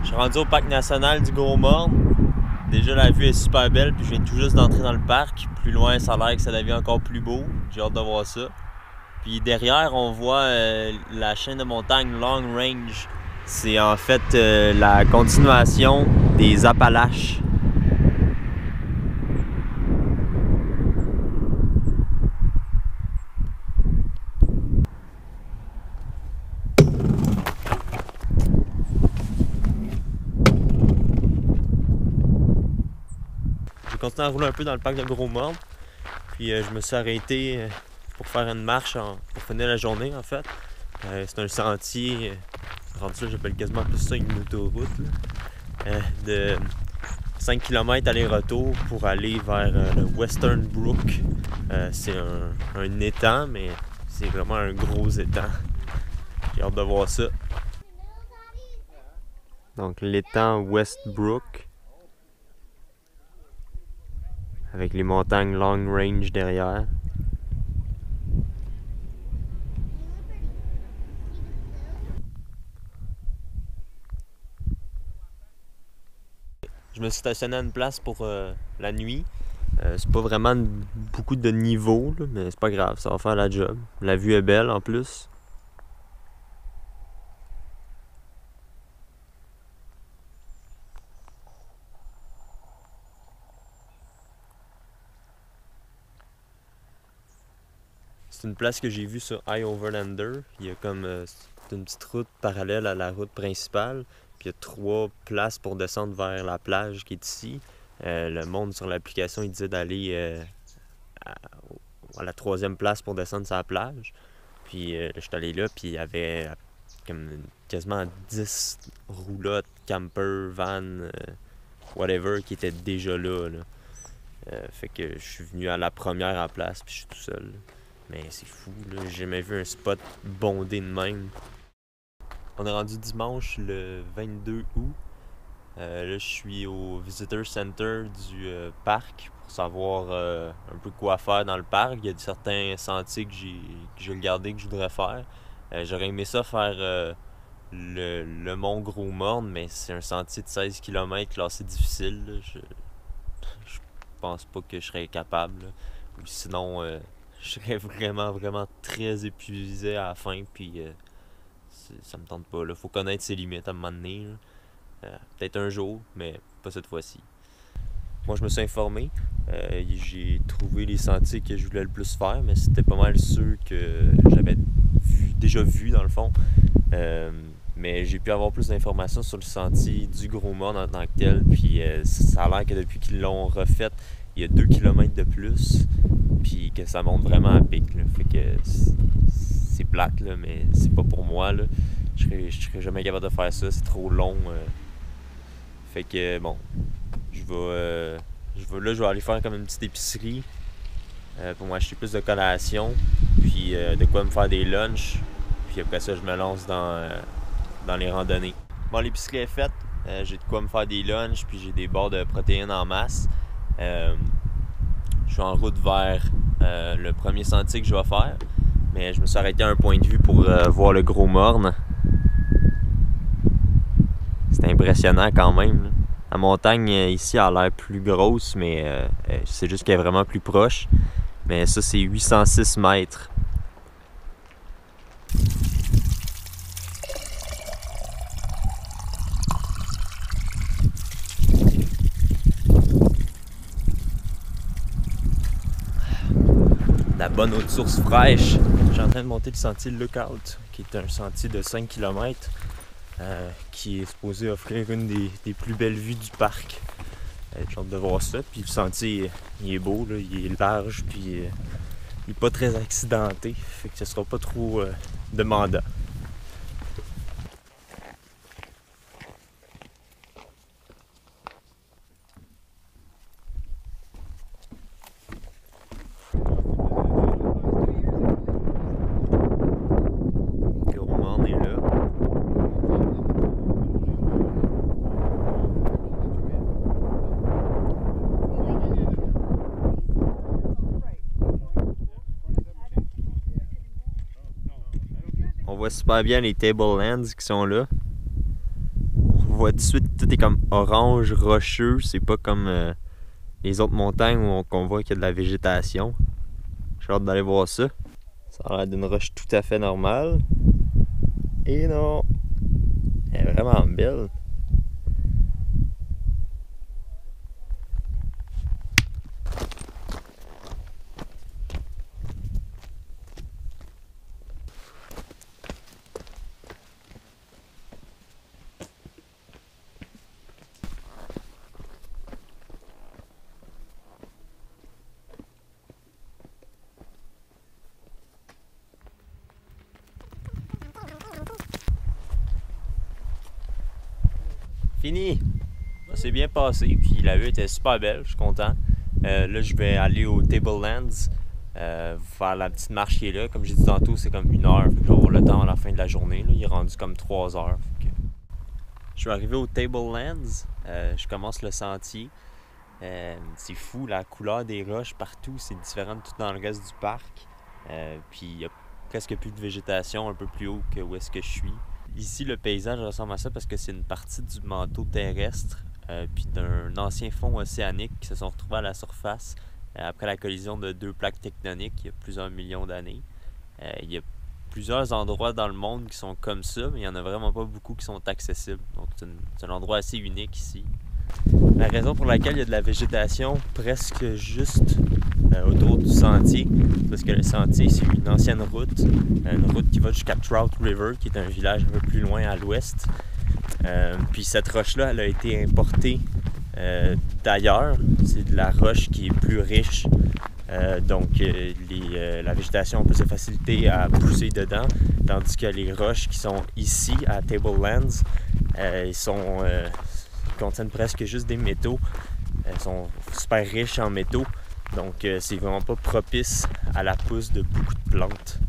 Je suis rendu au parc national du Gros-Morne. Déjà, la vue est super belle, puis je viens tout juste d'entrer dans le parc. Plus loin, ça a l'air que ça devient encore plus beau. J'ai hâte de voir ça. Puis derrière, on voit la chaîne de montagnes Long Range. C'est en fait la continuation des Appalaches. J'ai continué à rouler un peu dans le parc de Gros-Morne. Puis je me suis arrêté pour faire une marche pour finir la journée en fait. C'est un sentier, rendu là j'appelle quasiment plus ça une autoroute, de 5 km aller-retour pour aller vers le Western Brook. C'est un étang, mais c'est vraiment un gros étang. J'ai hâte de voir ça. Donc l'étang Westbrook, avec les montagnes Long Range derrière. Je me suis stationné à une place pour la nuit. C'est pas vraiment beaucoup de niveau, là, mais c'est pas grave, ça va faire la job. La vue est belle en plus. C'est une place que j'ai vue sur High Overlander. Il y a comme c'est une petite route parallèle à la route principale. Puis il y a 3 places pour descendre vers la plage qui est ici. Le monde sur l'application il disait d'aller à la 3e place pour descendre sur la plage. Puis je suis allé là, puis il y avait comme quasiment 10 roulottes, camper, van, whatever, qui étaient déjà là. Fait que je suis venu à la première à la place, puis je suis tout seul. Mais c'est fou, là. J'ai jamais vu un spot bondé de même. On est rendu dimanche le 22 août. Là, je suis au Visitor Center du parc pour savoir un peu quoi faire dans le parc. Il y a certains sentiers que j'ai regardé que je voudrais faire. J'aurais aimé ça faire le mont Gros-Morne, mais c'est un sentier de 16 km là, c'est difficile. Là. Je pense pas que je serais capable. Là. Ou sinon, je serais vraiment très épuisé à la fin. Puis ça me tente pas. Là. Faut connaître ses limites à un moment donné. Peut-être un jour, mais pas cette fois-ci. Moi, je me suis informé. J'ai trouvé les sentiers que je voulais le plus faire, mais c'était pas mal ceux que j'avais déjà vus dans le fond. Mais j'ai pu avoir plus d'informations sur le sentier du Gros-Morne en tant que tel. Puis ça a l'air que depuis qu'ils l'ont refait, il y a 2 km de plus. Puis que ça monte vraiment à pic. Là. Fait que c'est plate, là, mais c'est pas pour moi. Là. Je serais jamais capable de faire ça, c'est trop long. Fait que bon, je vais aller faire comme une petite épicerie pour m'acheter plus de collations, puis de quoi me faire des lunchs, puis après ça je me lance dans les randonnées. Bon, l'épicerie est faite, j'ai de quoi me faire des lunchs, puis j'ai des barres de protéines en masse. Je suis en route vers le premier sentier que je vais faire, mais je me suis arrêté à un point de vue pour voir le Gros-Morne. C'est impressionnant quand même. Là. La montagne ici a l'air plus grosse, mais c'est juste qu'elle est vraiment plus proche. Mais ça, c'est 806 mètres. La bonne eau de source fraîche. Je suis en train de monter le sentier Lookout, qui est un sentier de 5 km. Qui est supposé offrir une des plus belles vues du parc. J'ai hâte de voir ça. Puis le sentier, il est beau, là, il est large, puis il est pas très accidenté. Fait que ce sera pas trop demandant. Le Gros-Morne est là. On voit super bien les Tablelands qui sont là. On voit tout de suite, tout est comme orange, rocheux. C'est pas comme les autres montagnes où on voit qu'il y a de la végétation. J'ai hâte d'aller voir ça. Ça a l'air d'une roche tout à fait normale. Et non, elle est vraiment belle. Fini! Ça s'est bien passé, puis la vue était super belle, je suis content. Là, je vais aller au Tablelands, faire la petite marche qui est là. Comme j'ai dit tantôt, c'est comme 1 heure, fait que je vais avoir le temps à la fin de la journée. Là. Il est rendu comme 3 heures. Je suis arrivé au Tablelands, je commence le sentier. C'est fou, la couleur des roches partout, c'est différent de tout dans le reste du parc. Puis il y a presque plus de végétation un peu plus haut que où est-ce que je suis. Ici, le paysage ressemble à ça parce que c'est une partie du manteau terrestre puis d'un ancien fond océanique qui se sont retrouvés à la surface après la collision de 2 plaques tectoniques il y a plusieurs millions d'années. Il y a plusieurs endroits dans le monde qui sont comme ça, mais il n'y en a vraiment pas beaucoup qui sont accessibles. Donc c'est un endroit assez unique ici. La raison pour laquelle il y a de la végétation presque juste autour du sentier, c'est parce que le sentier, c'est une ancienne route, une route qui va jusqu'à Trout River, qui est un village un peu plus loin à l'ouest. Puis cette roche-là, elle a été importée d'ailleurs. C'est de la roche qui est plus riche. Donc la végétation peut se faciliter à pousser dedans, tandis que les roches qui sont ici à Tablelands, contiennent presque juste des métaux. Elles sont super riches en métaux, donc c'est vraiment pas propice à la pousse de beaucoup de plantes.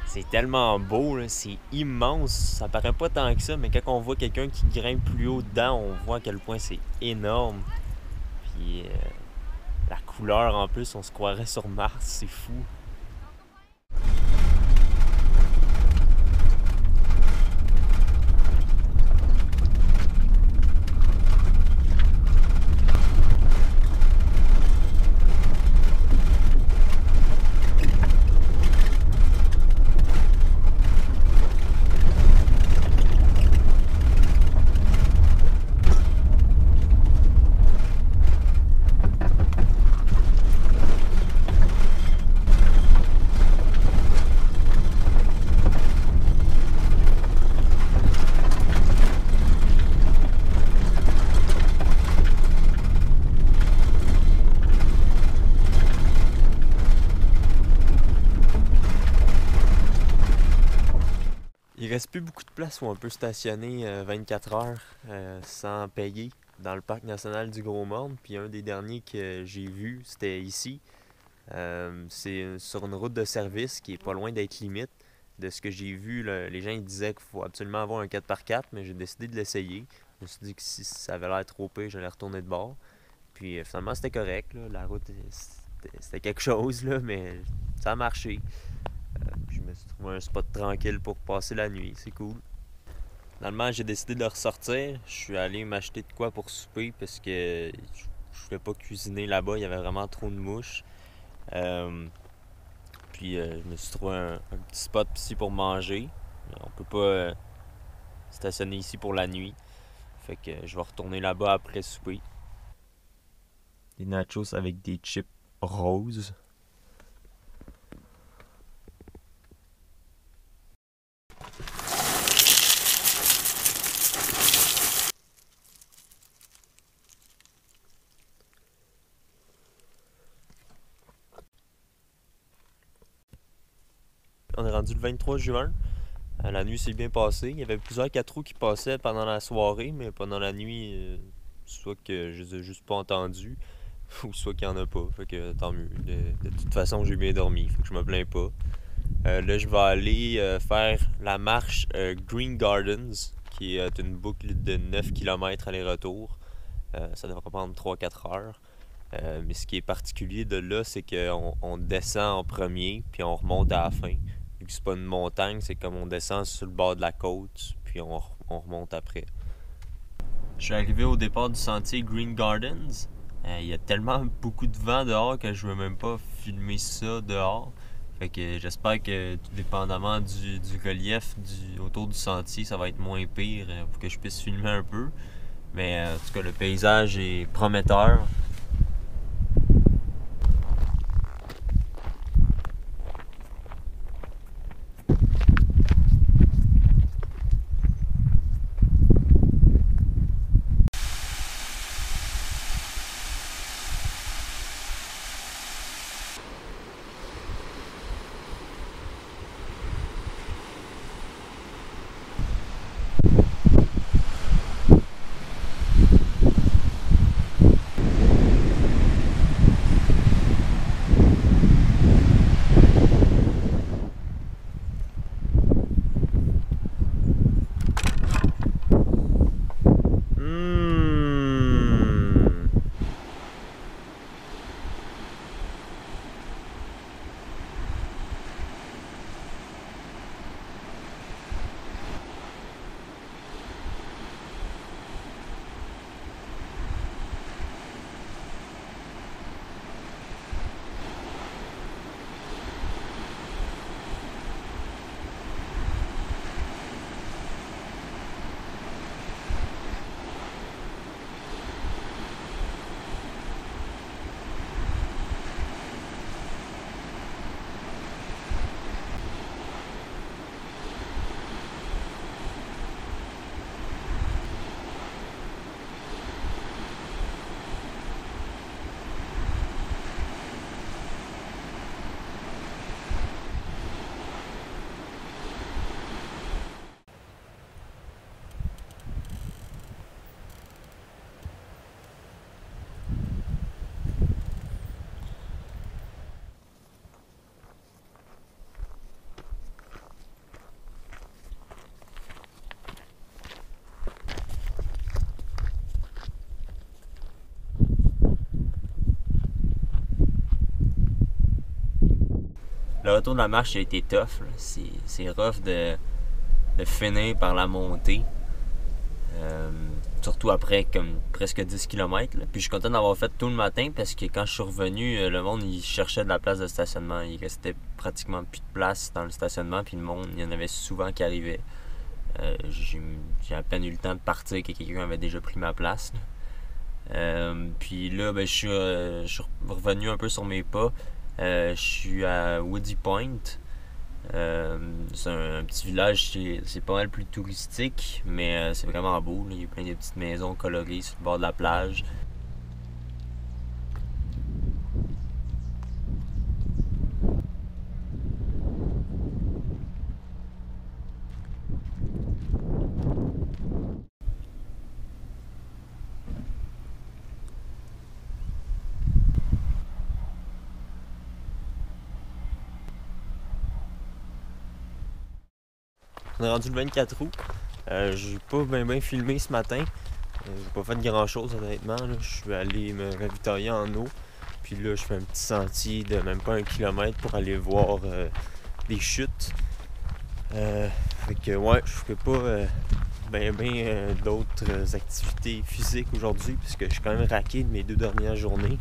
C'est tellement beau, là, c'est immense, ça paraît pas tant que ça, mais quand on voit quelqu'un qui grimpe plus haut dedans, on voit à quel point c'est énorme. Puis la couleur en plus, on se croirait sur Mars, c'est fou. Il reste plus beaucoup de place où on peut stationner 24 heures sans payer dans le parc national du Gros-Morne. Puis un des derniers que j'ai vu, c'était ici. C'est sur une route de service qui est pas loin d'être limite. De ce que j'ai vu, là, les gens ils disaient qu'il faut absolument avoir un 4x4, mais j'ai décidé de l'essayer. Je me suis dit que si ça avait l'air trop pire, j'allais retourner de bord. Puis finalement, c'était correct. Là. La route, c'était quelque chose, là, mais ça a marché. Puis je me suis trouvé un spot tranquille pour passer la nuit. C'est cool. Finalement, j'ai décidé de ressortir. Je suis allé m'acheter de quoi pour souper parce que je voulais pas cuisiner là-bas. Il y avait vraiment trop de mouches. Puis je me suis trouvé un petit spot ici pour manger. On peut pas stationner ici pour la nuit. Fait que je vais retourner là-bas après souper. Des nachos avec des chips roses. On est rendu le 23 juin. La nuit s'est bien passée. Il y avait plusieurs 4 roues qui passaient pendant la soirée, mais pendant la nuit, soit que je les ai juste pas entendus, ou soit qu'il y en a pas. Fait que tant mieux. De toute façon, j'ai bien dormi, fait que je me plains pas. Là, je vais aller faire la marche Green Gardens, qui est une boucle de 9 km aller-retour. Ça devrait prendre 3-4 heures. Mais ce qui est particulier de là, c'est qu'on descend en premier, puis on remonte à la fin. Vu que c'est pas une montagne, c'est comme on descend sur le bord de la côte, puis on remonte après. Je suis arrivé au départ du sentier Green Gardens. Il y a tellement beaucoup de vent dehors que je veux même pas filmer ça dehors. Fait que j'espère que, tout dépendamment du relief autour du sentier, ça va être moins pire pour que je puisse filmer un peu. Mais en tout cas, le paysage est prometteur. Le retour de la marche a été tough. C'est rough de finir par la montée. Surtout après comme presque 10 km. Puis je suis content d'avoir fait tout le matin parce que quand je suis revenu, le monde il cherchait de la place de stationnement. Il restait pratiquement plus de place dans le stationnement. Puis le monde, il y en avait souvent qui arrivaient. J'ai à peine eu le temps de partir que quelqu'un avait déjà pris ma place. Puis là, je suis revenu un peu sur mes pas. Je suis à Woody Point. C'est un petit village, c'est pas mal plus touristique, mais c'est vraiment beau. Là. Il y a plein de petites maisons colorées sur le bord de la plage. On est rendu le 24 août. J'ai pas bien filmé ce matin. J'ai pas fait grand chose honnêtement. Là. Je suis allé me ravitailler en eau. Puis là, je fais un petit sentier de même pas 1 kilomètre pour aller voir des chutes. Fait que ouais, je ferai pas d'autres activités physiques aujourd'hui puisque je suis quand même raqué de mes 2 dernières journées.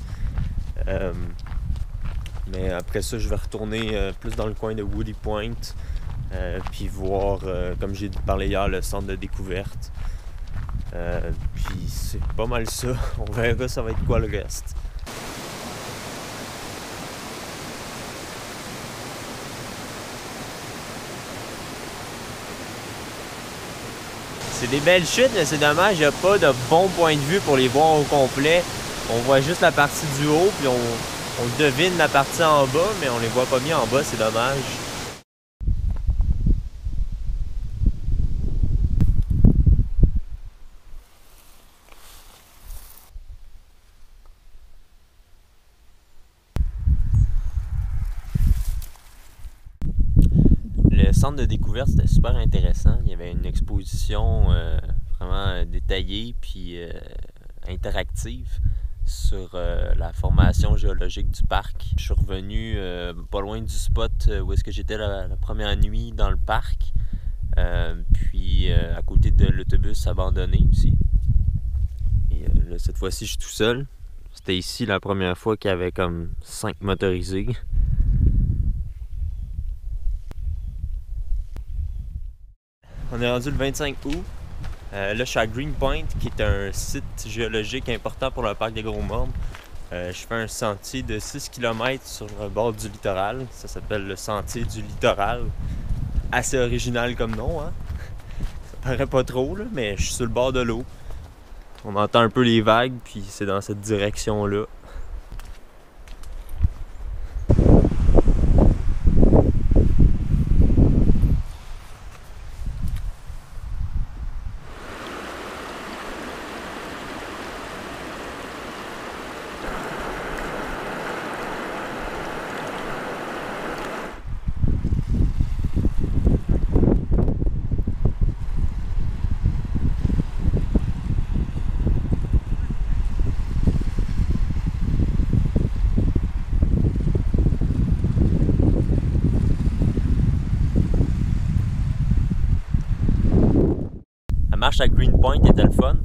Mais après ça, je vais retourner plus dans le coin de Woody Point. Puis voir, comme j'ai parlé hier, le centre de découverte. Puis c'est pas mal ça. On verra ça va être quoi le reste. C'est des belles chutes, mais c'est dommage, il n'y a pas de bon point de vue pour les voir au complet. On voit juste la partie du haut, puis on devine la partie en bas, mais on les voit pas bien en bas, c'est dommage. centre de découverte, c'était super intéressant. Il y avait une exposition vraiment détaillée puis interactive sur la formation géologique du parc. Je suis revenu pas loin du spot où est-ce que j'étais la première nuit dans le parc. Puis à côté de l'autobus abandonné aussi. Et là, cette fois-ci, je suis tout seul. C'était ici la première fois qu'il y avait comme 5 motorisés. On est rendu le 25 août. Là, je suis à Green Point, qui est un site géologique important pour le parc des Gros-Mornes. Je fais un sentier de 6 km sur le bord du littoral. Ça s'appelle le sentier du littoral. Assez original comme nom, hein? Ça paraît pas trop, là, mais je suis sur le bord de l'eau. On entend un peu les vagues, puis c'est dans cette direction-là. La marche à Green Point était le fun.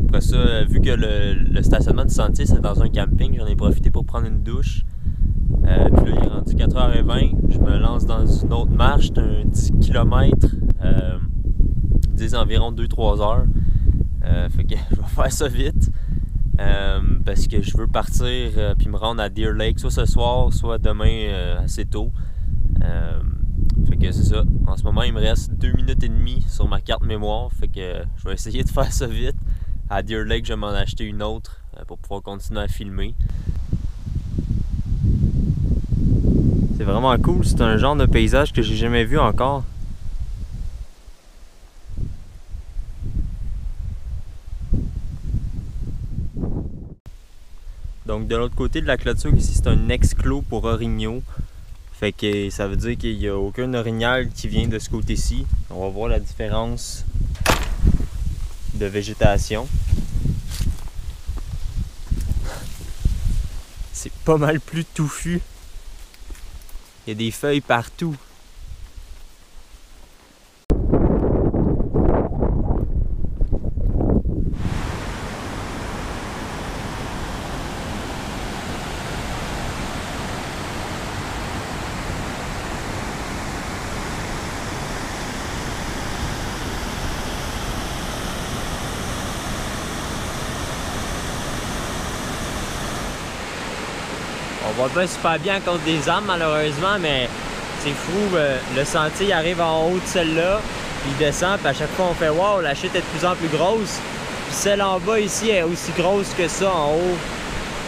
Après ça, vu que le stationnement du sentier c'est dans un camping, j'en ai profité pour prendre une douche. Puis là, il est rendu 4h20. Je me lance dans une autre marche, c'est un 10 km. Ils me disent environ 2-3 heures. Fait que je vais faire ça vite. Parce que je veux partir puis me rendre à Deer Lake soit ce soir, soit demain assez tôt. Fait que c'est ça. En ce moment, il me reste 2 minutes et demie sur ma carte mémoire. Fait que je vais essayer de faire ça vite. À Deer Lake, je vais m'en acheter une autre pour pouvoir continuer à filmer. C'est vraiment cool. C'est un genre de paysage que j'ai jamais vu encore. Donc de l'autre côté de la clôture ici, c'est un exclos pour orignaux. Fait que ça veut dire qu'il n'y a aucun orignal qui vient de ce côté-ci. On va voir la différence de végétation. C'est pas mal plus touffu. Il y a des feuilles partout. On voit pas super bien à cause des arbres malheureusement, mais c'est fou. Le sentier arrive en haut de celle-là, puis il descend, puis à chaque fois on fait wow, la chute est de plus en plus grosse. Puis celle en bas ici est aussi grosse que ça en haut.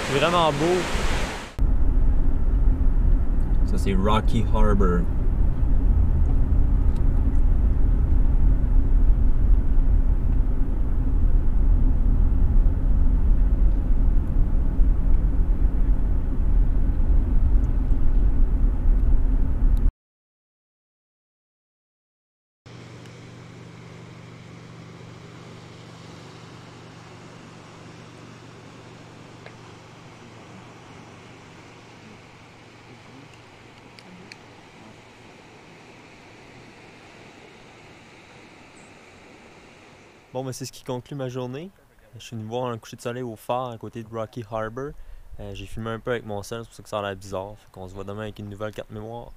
C'est vraiment beau. Ça c'est Rocky Harbor. Bon, ben c'est ce qui conclut ma journée. Je suis venu voir un coucher de soleil au phare à côté de Rocky Harbor. J'ai filmé un peu avec mon sel, c'est pour ça que ça a l'air bizarre. Fait qu'on se voit demain avec une nouvelle carte mémoire.